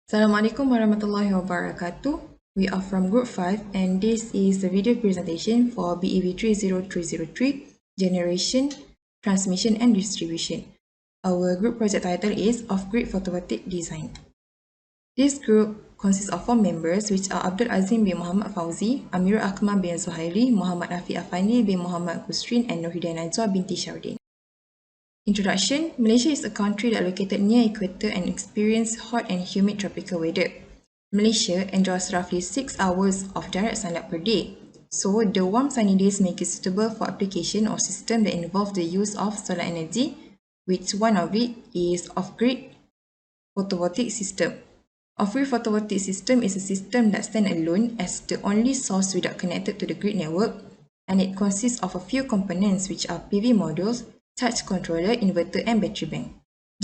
Assalamualaikum warahmatullahi wabarakatuh. We are from Group 5 and this is the video presentation for BEV 30303 Generation, Transmission and Distribution. Our group project title is Off-Grid Photovoltaic Design. This group consists of 4 members which are Abdul Azim bin Muhammad Fauzi, Amirul Akmal bin Zuhairi, Muhammad Rafi Afandi bin Muhammad Kusrin and Nurhidayah Najwa binti Shardin. Introduction. Malaysia is a country that located near equator and experiences hot and humid tropical weather. Malaysia enjoys roughly 6 hours of direct sunlight per day. So, the warm sunny days make it suitable for application or system that involve the use of solar energy, which one of it is off-grid photovoltaic system. Off-grid photovoltaic system is a system that stands alone as the only source without connected to the grid network, and it consists of a few components which are PV modules, charge controller, inverter and battery bank.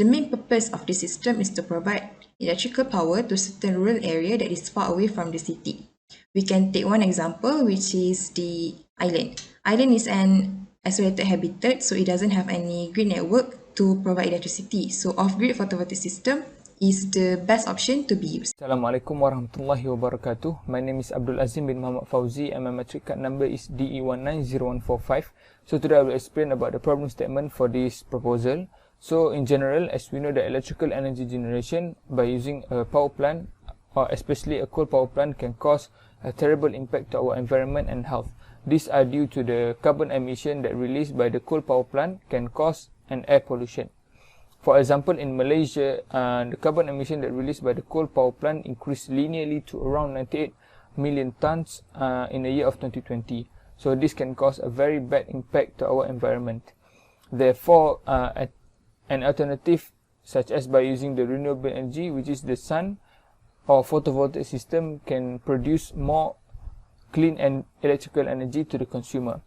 The main purpose of this system is to provide electrical power to certain rural area that is far away from the city. We can take one example, which is the island. Island is an isolated habitat, so it doesn't have any grid network to provide electricity. So off-grid photovoltaic system is the best option to be used. Assalamualaikum warahmatullahi wabarakatuh. My name is Abdul Azim bin Muhammad Fauzi and my matric card number is DE190145. So today I will explain about the problem statement for this proposal. So in general, as we know that electrical energy generation by using a power plant or especially a coal power plant can cause a terrible impact to our environment and health. These are due to the carbon emission that released by the coal power plant can cause an air pollution. For example, in Malaysia, the carbon emission that released by the coal power plant increased linearly to around 98 million tons in the year of 2020. So this can cause a very bad impact to our environment. Therefore, an alternative such as by using the renewable energy, which is the sun or photovoltaic system, can produce more clean and electrical energy to the consumer.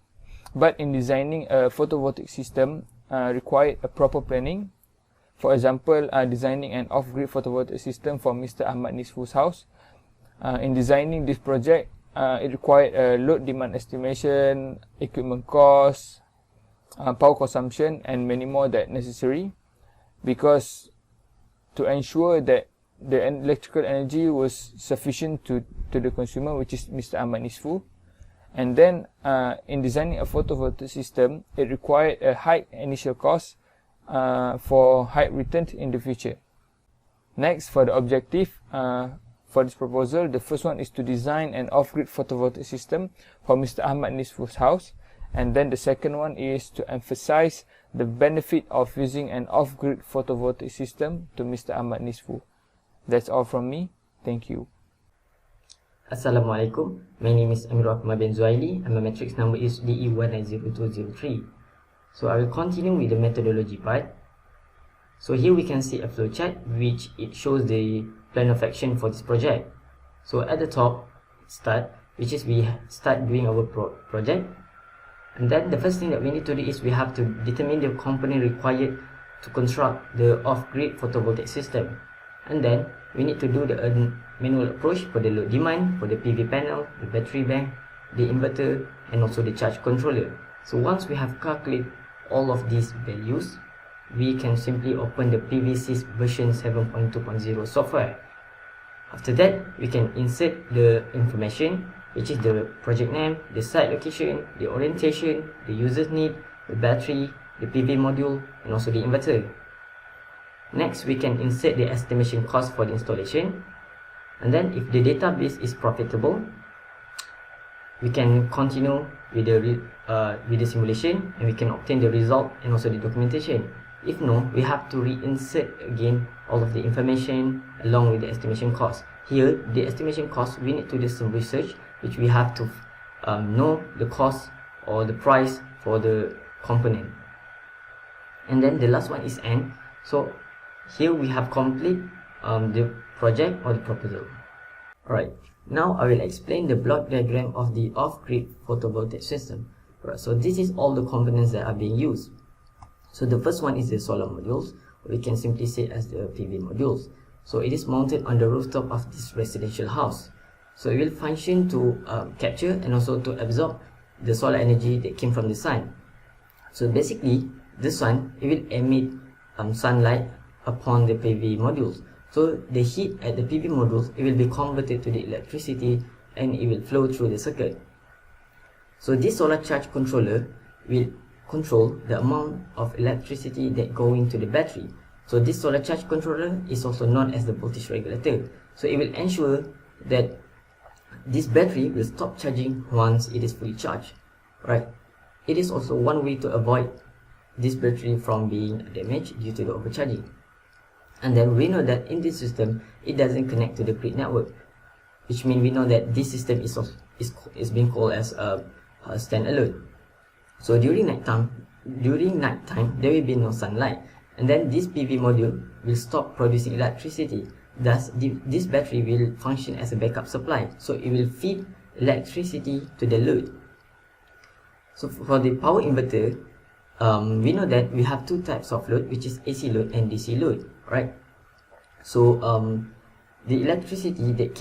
But in designing a photovoltaic system required a proper planning. For example, designing an off-grid photovoltaic system for Mr. Ahmad Nisfu's house. In designing this project, it required a load demand estimation, equipment cost, power consumption and many more that necessary, because to ensure that the electrical energy was sufficient to the consumer, which is Mr. Ahmad Nisfu. And then in designing a photovoltaic system, it required a high initial cost for high return in the future. Next, for the objective for this proposal, the first one is to design an off-grid photovoltaic system for Mr. Ahmad Nisfu's house, and then the second one is to emphasize the benefit of using an off-grid photovoltaic system to Mr. Ahmad Nisfu. That's all from me. Thank you. Assalamualaikum. My name is Amirul Akmal bin Zuhairi and my matrix number is DE190203. So I will continue with the methodology part. So here we can see a flowchart which it shows the plan of action for this project. So at the top, start, which is we start doing our project. And then the first thing that we need to do is we have to determine the component required to construct the off-grid photovoltaic system. And then we need to do the manual approach for the load demand, for the PV panel, the battery bank, the inverter and also the charge controller. So once we have calculated all of these values, we can simply open the PVSys version 7.2.0 software. After that, we can insert the information, which is the project name, the site location, the orientation, the user's need, the battery, the PV module, and also the inverter. Next, we can insert the estimation cost for the installation. And then, if the database is profitable, we can continue with the simulation and we can obtain the result and also the documentation. If no, we have to reinsert again all of the information along with the estimation cost. Here, the estimation cost, we need to do some research, which we have to know the cost or the price for the component. And then the last one is end. So here we have complete the project or the proposal. Alright, now I will explain the block diagram of the off-grid photovoltaic system. Alright, so this is all the components that are being used. So the first one is the solar modules, or we can simply say as the PV modules. So it is mounted on the rooftop of this residential house. So it will function to capture and also to absorb the solar energy that came from the sun. So basically, the sun, it will emit sunlight upon the PV modules. So the heat at the PV modules, it will be converted to the electricity and it will flow through the circuit. So this solar charge controller will control the amount of electricity that go into the battery. So this solar charge controller is also known as the voltage regulator. So it will ensure that this battery will stop charging once it is fully charged, right? It is also one way to avoid this battery from being damaged due to the overcharging. And then we know that in this system, it doesn't connect to the grid network, which means we know that this system is being called as a standalone. So during nighttime, there will be no sunlight, and then this PV module will stop producing electricity. Thus, this battery will function as a backup supply, so it will feed electricity to the load. So for the power inverter, we know that we have two types of load, which is AC load and DC load, right? So the electricity that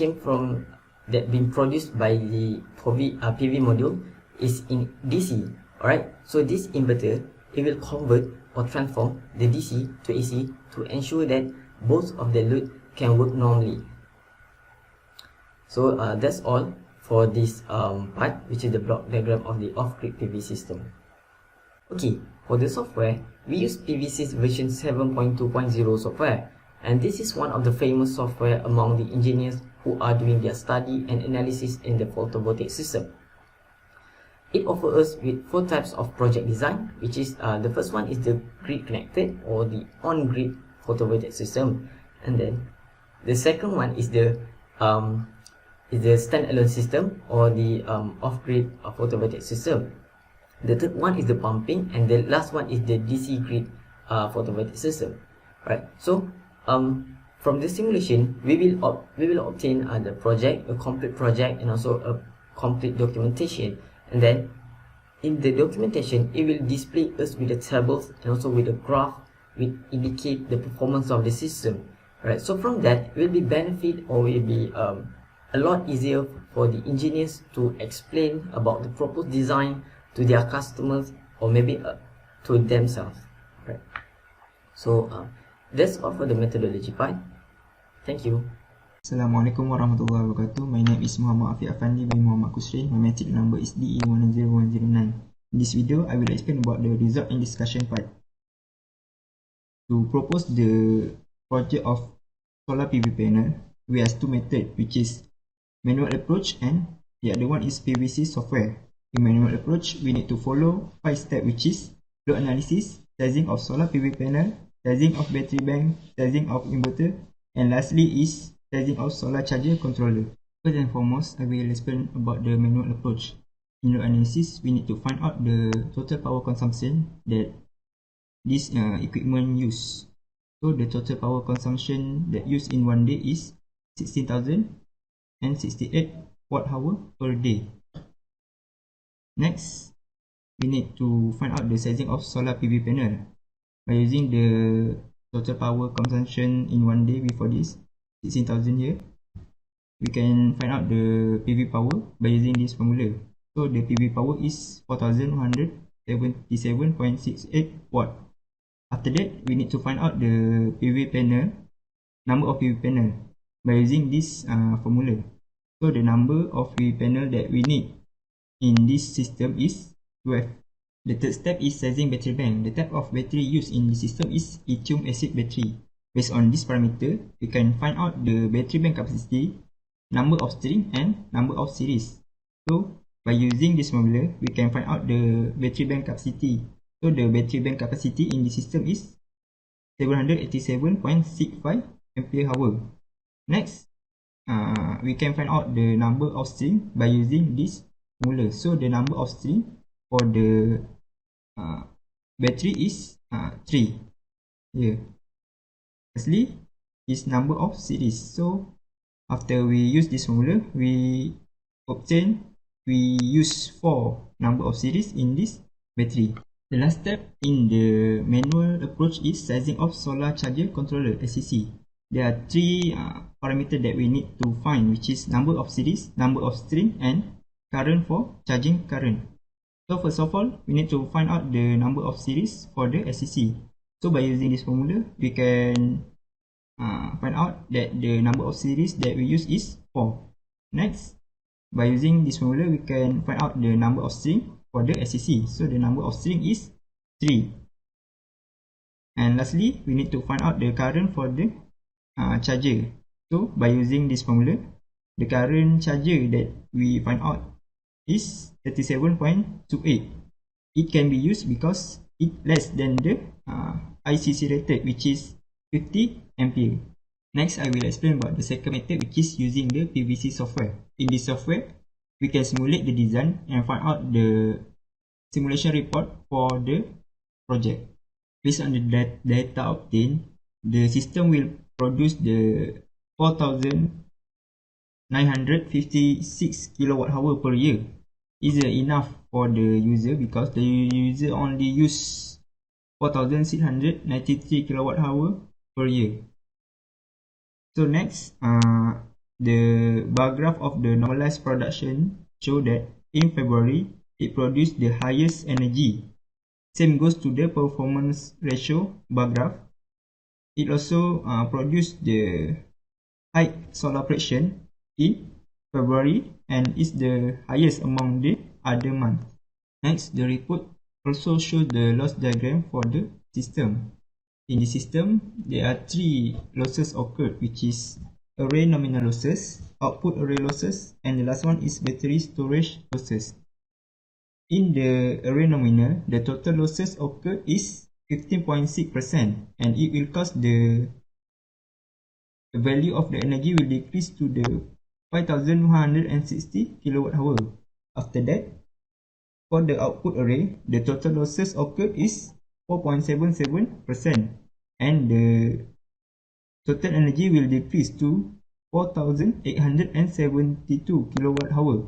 being produced by the PV module is in DC, alright? So this inverter, it will convert or transform the DC to AC to ensure that both of the load can work normally. So that's all for this part, which is the block diagram of the off-grid PV system. Okay, for the software, we use PV-Sys version 7.2.0 software, and this is one of the famous software among the engineers who are doing their study and analysis in the photovoltaic system. It offers us with 4 types of project design, which is the first one is the grid connected or the on-grid photovoltaic system, and then the second one is the standalone system or the off-grid photovoltaic system. The third one is the pumping, and the last one is the DC grid photovoltaic system, right? So from the simulation, we will obtain a complete project, and also a complete documentation. And then in the documentation, it will display us with the tables and also with a graph which indicate the performance of the system, right? So from that, it will be benefit, or will be a lot easier for the engineers to explain about the proposed design to their customers, or maybe to themselves, right? So that's all for the methodology part. Thank you. Assalamualaikum warahmatullahi wabarakatuh. My name is Muhammad Afiq Afandi bin Muhammad Kusrin. My matric number is DE100109. In this video, I will explain about the result and discussion part. To propose the project of solar PV panel, we have 2 methods, which is manual approach and the other one is PV-Sys software. In manual approach, we need to follow 5 steps, which is load analysis, sizing of solar PV panel, sizing of battery bank, sizing of inverter, and lastly is sizing of solar charger controller. First and foremost, I will explain about the manual approach. In load analysis, we need to find out the total power consumption that this equipment use. So the total power consumption that used in one day is 16,068 watt-hour per day. Next, we need to find out the sizing of solar PV panel by using the total power consumption in one day before this 16,000 here. We can find out the PV power by using this formula. So the PV power is 4177.68 watt. After that, we need to find out the PV panel, number of PV panel by using this formula. So the number of PV panel that we need in this system is 12. The third step is sizing battery bank. The type of battery used in the system is lithium acid battery. Based on this parameter, we can find out the battery bank capacity, number of string, and number of series. So by using this formula, we can find out the battery bank capacity. So the battery bank capacity in the system is 787.65 ampere hour. Next, we can find out the number of string by using this formula. So the number of string for the battery is 3 here. Lastly is number of series. So after we use this formula, we use 4 number of series in this battery. The last step in the manual approach is sizing of solar charger controller, SCC. There are 3 parameters that we need to find, which is number of series, number of string, and current for charging current. So first of all, we need to find out the number of series for the SCC. So by using this formula, we can find out that the number of series that we use is 4. Next, by using this formula, we can find out the number of string for the SCC. So the number of string is 3. And lastly, we need to find out the current for the charger. So by using this formula, the current charger that we find out is 37.28. It can be used because it less than the ICC rated, which is 50 ampere. Next, I will explain about the second method, which is using the PVC software. In this software, we can simulate the design and find out the simulation report for the project. Based on the data obtained, the system will produce the 4,956 kWh per year. Is enough for the user because the user only use 4,693 kWh per year. So next, the bar graph of the normalized production show that in February it produced the highest energy. Same goes to the performance ratio bar graph. It also produced the high solar production in February and is the highest among the other months. Next, the report also shows the loss diagram for the system. In the system, there are 3 losses occurred, which is array nominal losses, output array losses, and the last one is battery storage losses. In the array nominal, the total losses occurred is 15.6%, and it will cause the value of the energy will decrease to the 5,160 kWh. After that, for the output array, the total losses occurred is 4.77%, and the total energy will decrease to 4,872 kWh.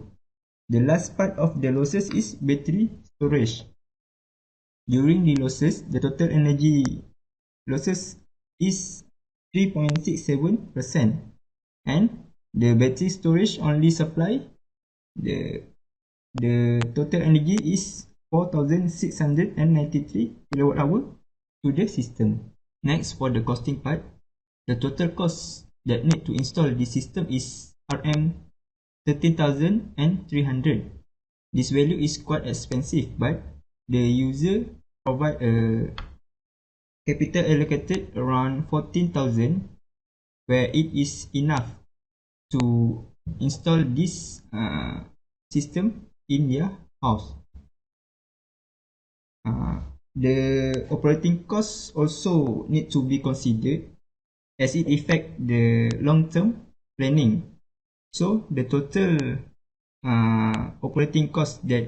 The last part of the losses is battery storage. During the losses, the total energy losses is 3.67%, and the battery storage only supply the total energy is 4,693 kWh to the system. Next, for the costing part, the total cost that need to install this system is Rm 13,300. This value is quite expensive, but the user provide a capital allocated around 14,000, where it is enough to install this system in their house. The operating costs also need to be considered as it affects the long-term planning. So the total operating cost that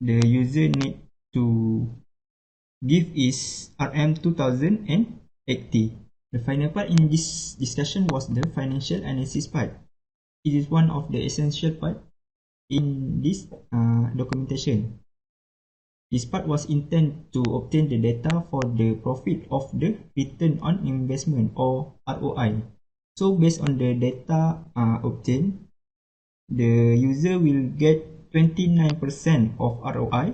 the user need to give is Rm 2080. The final part in this discussion was the financial analysis part. It is one of the essential part in this documentation. This part was intended to obtain the data for the profit of the return on investment, or ROI. So based on the data obtained, the user will get 29% of ROI,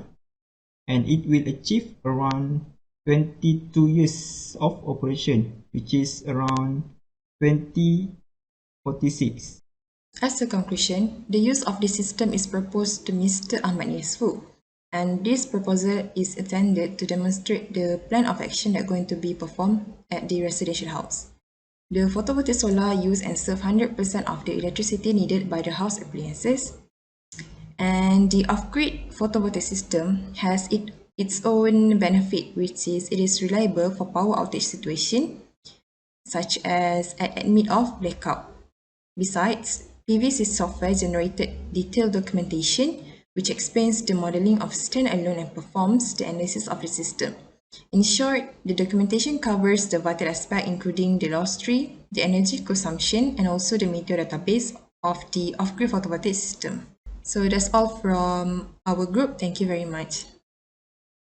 and it will achieve around 22 years of operation, which is around 2046. As a conclusion, the use of this system is proposed to Mr. Ahmad Yusfu, and this proposal is intended to demonstrate the plan of action that is going to be performed at the residential house. The photovoltaic solar use and serve 100% of the electricity needed by the house appliances, and the off-grid photovoltaic system has its own benefit, which is it is reliable for power outage situation, such as at mid of blackout. Besides, PVC software generated detailed documentation which explains the modeling of standalone and performs the analysis of the system. In short, the documentation covers the vital aspect including the loss tree, the energy consumption, and also the meteor database of the off-grid photovoltaic system. So that's all from our group. Thank you very much.